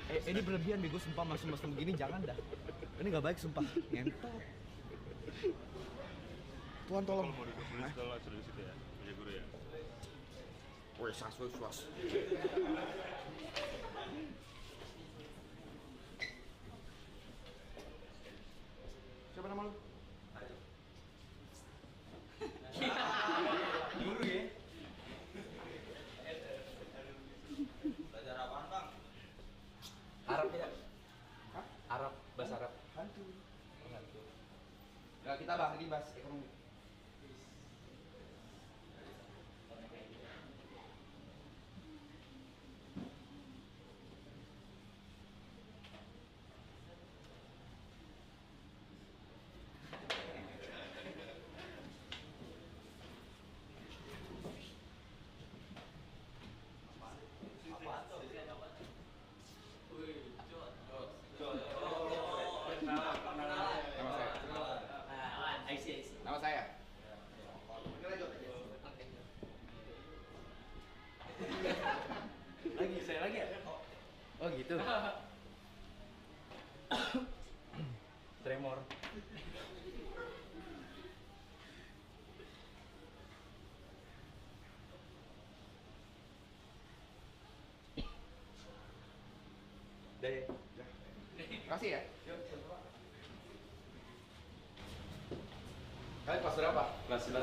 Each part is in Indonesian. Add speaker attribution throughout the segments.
Speaker 1: Ini berlebihan bego, sumpah masuk begini jangan dah. Ini nggak baik sumpah. Ngentot. Tuhan tolong.
Speaker 2: Kalau mau duduk di sekolah sudah di situ ya, punya guru ya.
Speaker 1: Woi, swas. Siapa nama lu?
Speaker 3: Guru ya. Belajar apaan, Bang?
Speaker 1: Arab ya?
Speaker 3: Hah?
Speaker 1: Arab, bahasa Arab.
Speaker 3: Hantu.
Speaker 1: Nah, kita bahas ini bahas ekonomi.
Speaker 3: Apaan tuh? Wih,
Speaker 1: Nama saya. Kita lanjut aja.
Speaker 3: Saya lagi ya?
Speaker 1: Oh gitu.
Speaker 3: Tremor.
Speaker 1: Deh. Makasih ya. Kalian kelas berapa?
Speaker 3: Kelas 11.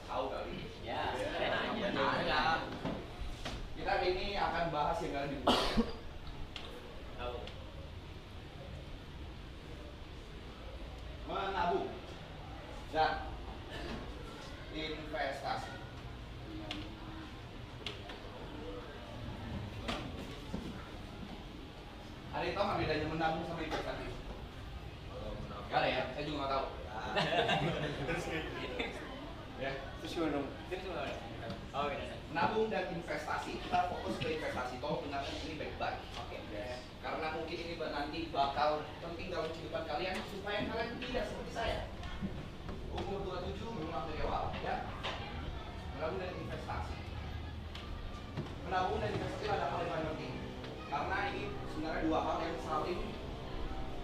Speaker 1: Tahu kali.
Speaker 3: Ya,
Speaker 1: Nanya. Kita ini akan bahas yang ada di buku.
Speaker 3: Tahu.
Speaker 1: Menabung dan investasi. Ada yang tahu nggak bedanya menabung sama investasi? Gak ada ya, saya juga nggak tahu. Ya.
Speaker 3: Terus gimana dong? Oh, iya.
Speaker 1: Menabung dan investasi, kita fokus ke investasi. Tolong dengarkan ini baik-baik.
Speaker 3: Oke.
Speaker 1: Karena mungkin ini nanti bakal penting dalam kehidupan kalian supaya kalian tidak seperti saya. Umur 27 belum waktu awal, ya. Menabung dan investasi. Menabung dan investasi adalah hal yang paling penting. Karena ini sebenarnya dua hal yang saling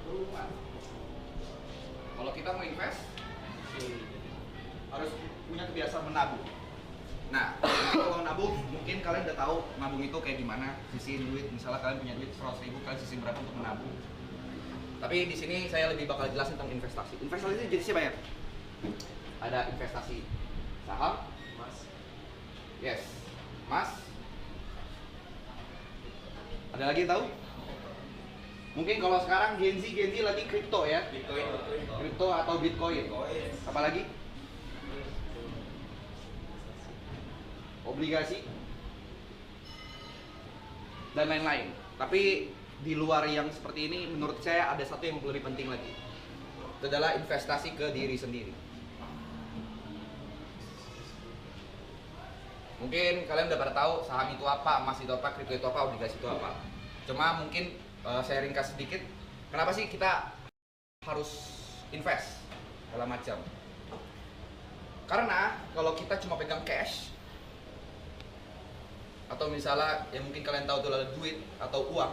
Speaker 1: berhubungan. Kalau kita mau invest, harus punya kebiasaan menabung. Nah, kalau nabung, mungkin kalian udah tahu nabung itu kayak gimana, sisihin duit. Misalnya kalian punya duit 100.000, kalian sisihin berapa untuk menabung. Tapi di sini saya lebih bakal jelasin tentang investasi. Investasi itu jenisnya banyak. Ada investasi saham,
Speaker 3: Mas.
Speaker 1: yes, emas. Ada lagi yang tahu? Mungkin kalau sekarang Gen Z lagi kripto ya,
Speaker 3: Bitcoin.
Speaker 1: kripto atau Bitcoin. Apa lagi? Obligasi dan lain-lain. Tapi di luar yang seperti ini, menurut saya ada satu yang lebih penting lagi. Itu adalah investasi ke diri sendiri. Mungkin kalian udah pada tahu saham itu apa, emas itu apa, kripto itu apa, obligasi itu apa. Cuma mungkin saya ringkas sedikit. Kenapa sih kita harus invest segala macam? Karena kalau kita cuma pegang cash, atau misalnya yang mungkin kalian tahu itu adalah duit atau uang,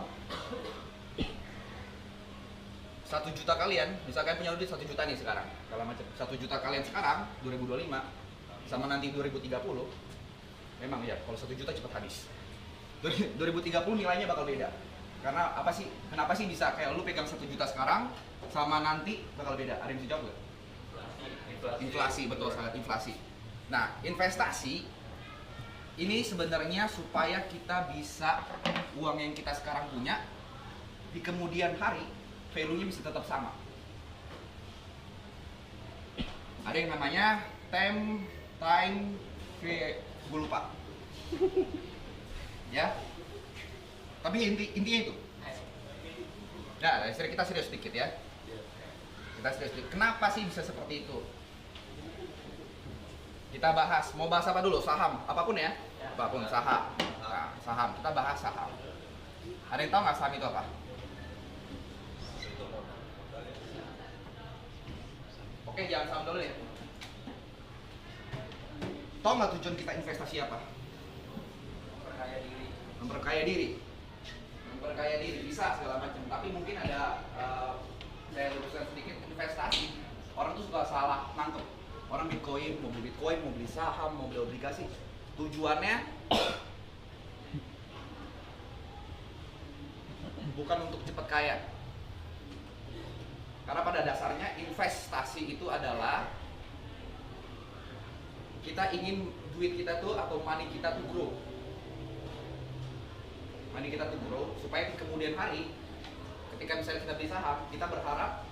Speaker 1: 1 juta kalian, misalkan punya duit 1 juta nih sekarang, kalau macam 1 juta kalian sekarang 2025 sama nanti 2030, memang ya kalau 1 juta cepat habis. 2030 nilainya bakal beda. Karena apa sih? Kenapa sih bisa kayak lu pegang 1 juta sekarang sama nanti bakal beda? Ada yang bisa jawab nggak? Inflasi, betul, sangat inflasi. Nah, investasi ini sebenarnya supaya kita bisa uang yang kita sekarang punya di kemudian hari value-nya bisa tetap sama. Ada yang namanya time gue lupa. Ya. Tapi intinya itu. Nah, kita serius sedikit ya. Kita serius sedikit. Kenapa sih bisa seperti itu? Kita bahas, mau bahas apa dulu? Saham, apapun ya? Apapun, saham. Nah, saham, kita bahas saham. Ada yang tahu nggak saham itu apa? Oke, jangan saham dulu ya. Tahu nggak tujuan kita investasi apa?
Speaker 3: Perkaya diri.
Speaker 1: Memperkaya diri. perkaya diri, bisa segala macam. Tapi mungkin ada saya luruskan sedikit, investasi. Orang tuh suka salah nangkep. Orang Bitcoin, mau beli saham, mau beli obligasi. Tujuannya bukan untuk cepat kaya. Karena pada dasarnya investasi itu adalah kita ingin duit kita tuh atau money kita tuh grow. Money kita tuh grow supaya di kemudian hari ketika misalnya kita beli saham, kita berharap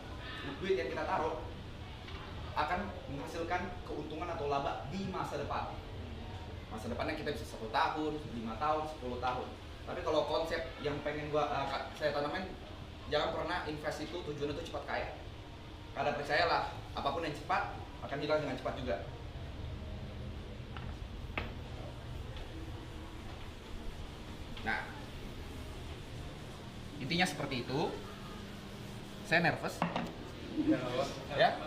Speaker 1: duit yang kita taruh akan menghasilkan keuntungan atau laba di masa depan. Masa depannya kita bisa 1 tahun, 5 tahun, 10 tahun. Tapi kalau konsep yang pengen saya tanamin, jangan pernah invest itu tujuannya itu cepat kaya. Karena percayalah, apapun yang cepat akan hilang dengan cepat juga. Nah, intinya seperti itu. Saya nervous. Ya.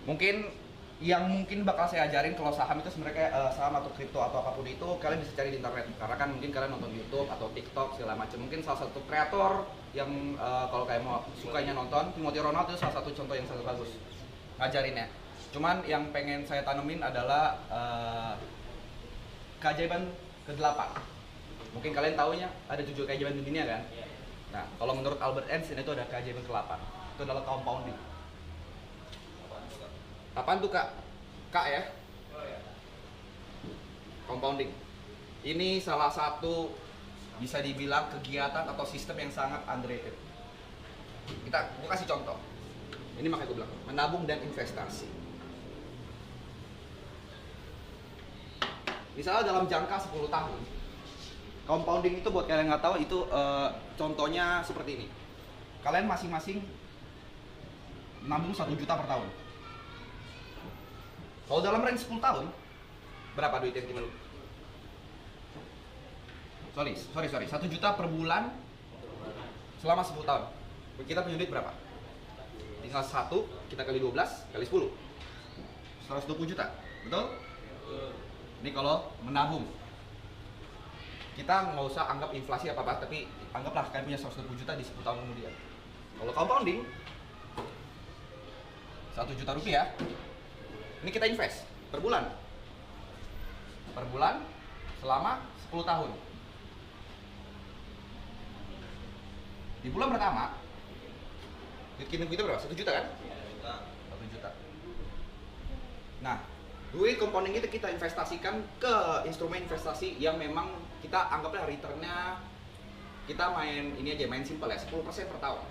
Speaker 1: Mungkin bakal saya ajarin kalau saham itu sebenarnya saham atau kripto atau apapun itu kalian bisa cari di internet, karena kan mungkin kalian nonton YouTube atau TikTok segala macam. Mungkin salah satu kreator yang kalau kalian mau sukanya nonton, Timothy Ronald itu salah satu contoh yang sangat bagus ngajarinnya. Cuman yang pengen saya tanemin adalah keajaiban ke-8. Mungkin kalian taunya ada 7 keajaiban di dunia kan? Nah, kalau menurut Albert Einstein itu ada keajaiban ke-8. Itu adalah compounding. Apaan tuh Kak? Kak ya? Compounding. Ini salah satu bisa dibilang kegiatan atau sistem yang sangat underrated. Gua kasih contoh. Ini makanya gue bilang menabung dan investasi. Misalnya dalam jangka 10 tahun, compounding itu buat kalian nggak tahu itu contohnya seperti ini. Kalian masing-masing nabung 1 juta per tahun. Kalau dalam range 10 tahun, berapa duit yang kita lu? Sorry, 1 juta per bulan selama 10 tahun. Kita punya duit berapa? Tinggal 1, kita kali 12, kali 10. 120 juta, betul? Ini kalau menabung. Kita nggak usah anggap inflasi apa-apa, tapi anggaplah kalian punya 120 juta di 10 tahun kemudian. Kalau compounding, 1 juta rupiah, ini kita invest per bulan. Per bulan selama 10 tahun. Di bulan pertama, duit kita berapa? 1 juta kan? 1 juta. Nah, duit compounding itu kita investasikan ke instrumen investasi yang memang kita anggaplah returnnya, kita main ini aja, main simple ya, 10% per tahun.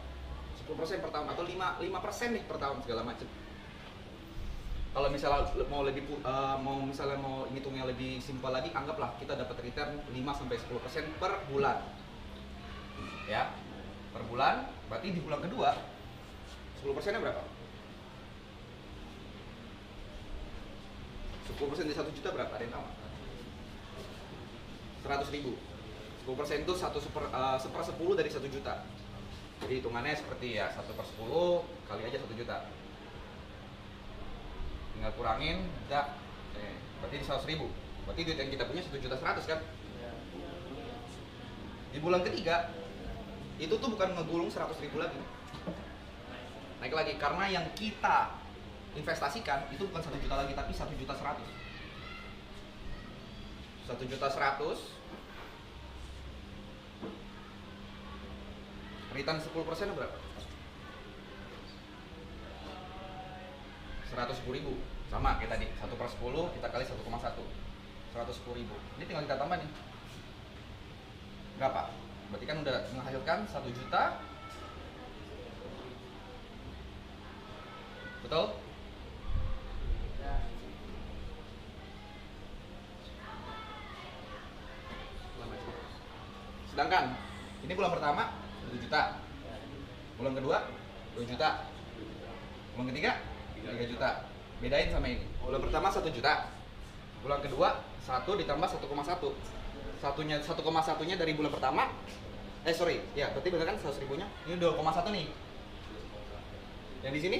Speaker 1: 10% per tahun atau 5% nih per tahun segala macam. Kalau misalnya mau ngitungnya lebih simpel lagi, anggaplah kita dapat return 5-10% per bulan. Ya. Per bulan, berarti di bulan kedua 10%-nya berapa? 10% dari 1 juta berapa? Ada yang tahu? 100 ribu. 10% itu 1/10 dari 1 juta. Jadi hitungannya seperti ya 1/10 kali aja 1 juta. Tinggal kurangin, udah. Berarti di 100 ribu. Berarti duit yang kita punya 1.100.000 kan? Di bulan ketiga, itu tuh bukan ngegulung 100 ribu lagi. Naik lagi, karena yang kita investasikan itu bukan 1 juta lagi, tapi 1.100.000. 1.100.000 return 10% berapa? 110.000. Sama kayak tadi, 1/10 kita kali 1,1. 110.000. Ini tinggal kita tambah nih. Berapa? Berarti kan udah menghasilkan 1 juta. Betul? Sedangkan ini bulan pertama 1 juta. Bulan kedua 2 juta. Bulan ketiga 3 juta. Bedain sama ini. Bulan pertama 1 juta. Bulan kedua 1 ditambah 1,1. 1,1-nya dari bulan pertama. Ya, berarti bener kan 100 ribunya. Ini 2,1 nih. Yang di sini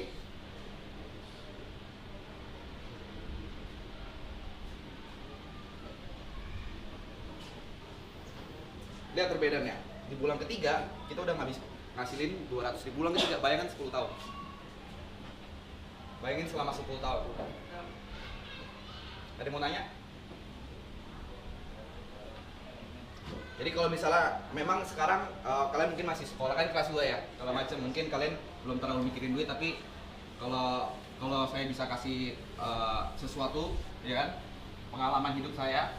Speaker 1: Lihat perbedaannya. Di bulan ketiga kita udah ngasilin 200.000. Bulan ketiga, bayangkan 10 tahun. Bayangin selama 10 tahun. Ada yang mau nanya? Jadi kalau misalnya memang sekarang kalian mungkin masih sekolah kan kelas 2 ya, kalau macam mungkin kalian belum terlalu mikirin duit, tapi kalau saya bisa kasih sesuatu, ya kan, pengalaman hidup saya,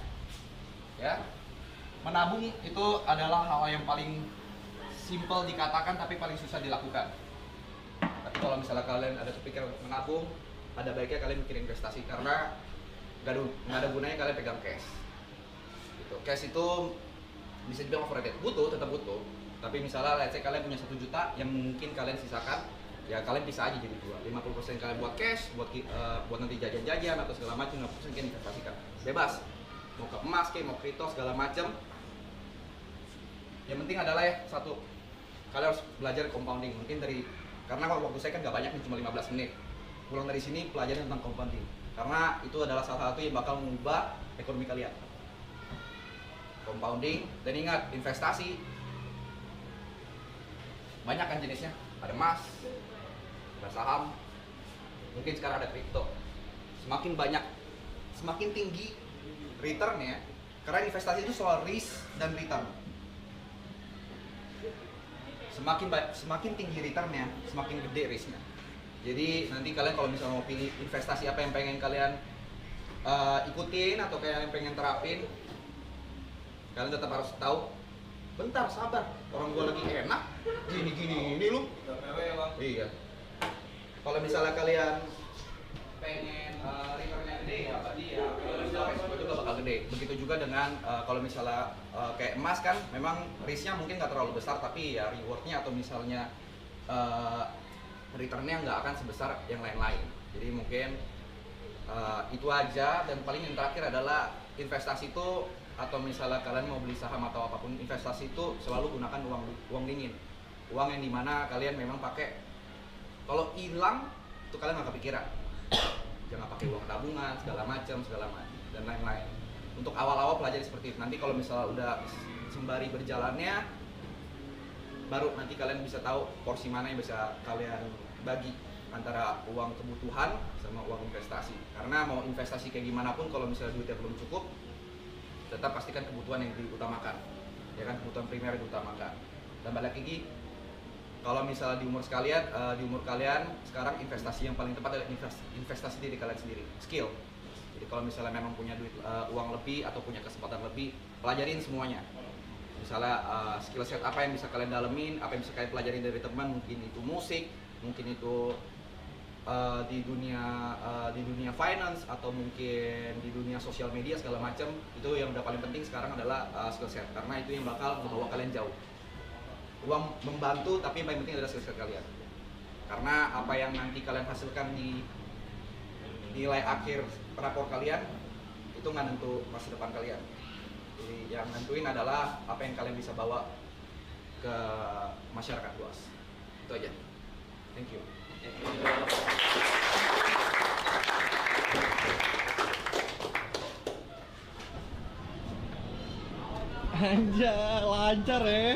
Speaker 1: ya, menabung itu adalah hal yang paling simple dikatakan tapi paling susah dilakukan. Tapi kalau misalnya kalian ada kepikiran menabung, ada baiknya kalian mikirin investasi karena nggak ada gunanya kalian pegang cash. Gitu. Cash itu bisa dibilang overrated, tetap butuh, tapi misalnya let's say kalian punya 1 juta yang mungkin kalian sisakan, ya kalian bisa aja jadi 50% kalian buat cash, buat nanti jajan-jajan atau segala macam, 50% kalian investasikan, bebas, mau ke emas, mau kripto segala macam. Yang penting adalah ya satu, kalian harus belajar compounding. Mungkin karena waktu saya kan nggak banyak nih, cuma 15 menit, pulang dari sini pelajarin tentang compounding, karena itu adalah salah satu yang bakal mengubah ekonomi kalian. Compounding, dan ingat, investasi banyak kan jenisnya, ada emas, ada saham, mungkin sekarang ada kripto. Semakin banyak, semakin tinggi returnnya, karena investasi itu soal risk dan return. Semakin tinggi returnnya, semakin gede risknya. Jadi nanti kalian kalau misalnya mau pilih investasi apa yang pengen kalian ikutin atau kalian pengen terapin, kalian tetap harus tahu, bentar sabar, orang gua lagi enak, gini ini lu. Iya. Kalau misalnya kalian pengen returnnya gede, ya berarti ya resiko juga bakal gede. Begitu juga dengan kalau misalnya kayak emas kan, memang risknya mungkin nggak terlalu besar, tapi ya rewardnya atau misalnya returnnya nggak akan sebesar yang lain-lain. Jadi mungkin itu aja. Dan paling yang terakhir adalah investasi itu, atau misalnya kalian mau beli saham atau apapun investasi itu, selalu gunakan uang dingin, uang yang dimana kalian memang pakai, kalau hilang itu kalian nggak kepikiran. Jangan pakai uang tabungan segala macam dan lain-lain. Untuk awal-awal pelajari seperti itu. Nanti kalau misalnya udah sembari berjalannya, baru nanti kalian bisa tahu porsi mana yang bisa kalian bagi antara uang kebutuhan sama uang investasi. Karena mau investasi kayak gimana pun, kalau misalnya duitnya belum cukup, tetap pastikan kebutuhan yang diutamakan, ya kan, kebutuhan primer diutamakan. Dan balik lagi, kalau misalnya di umur kalian sekarang, investasi yang paling tepat adalah investasi diri kalian sendiri, skill. Jadi kalau misalnya memang punya uang lebih atau punya kesempatan lebih, pelajarin semuanya. Misalnya skill set apa yang bisa kalian dalemin, apa yang bisa kalian pelajarin dari teman, mungkin itu musik, mungkin itu di dunia finance, atau mungkin di dunia sosial media segala macam. Itu yang udah paling penting sekarang adalah skill set, karena itu yang bakal membawa kalian jauh. Uang membantu, tapi yang paling penting adalah skill set kalian, karena apa yang nanti kalian hasilkan di nilai akhir rapor kalian itu nggak nentu masa depan kalian. Jadi yang nentuin adalah apa yang kalian bisa bawa ke masyarakat luas. Itu aja. Thank you.
Speaker 4: Anjay, lancar ya.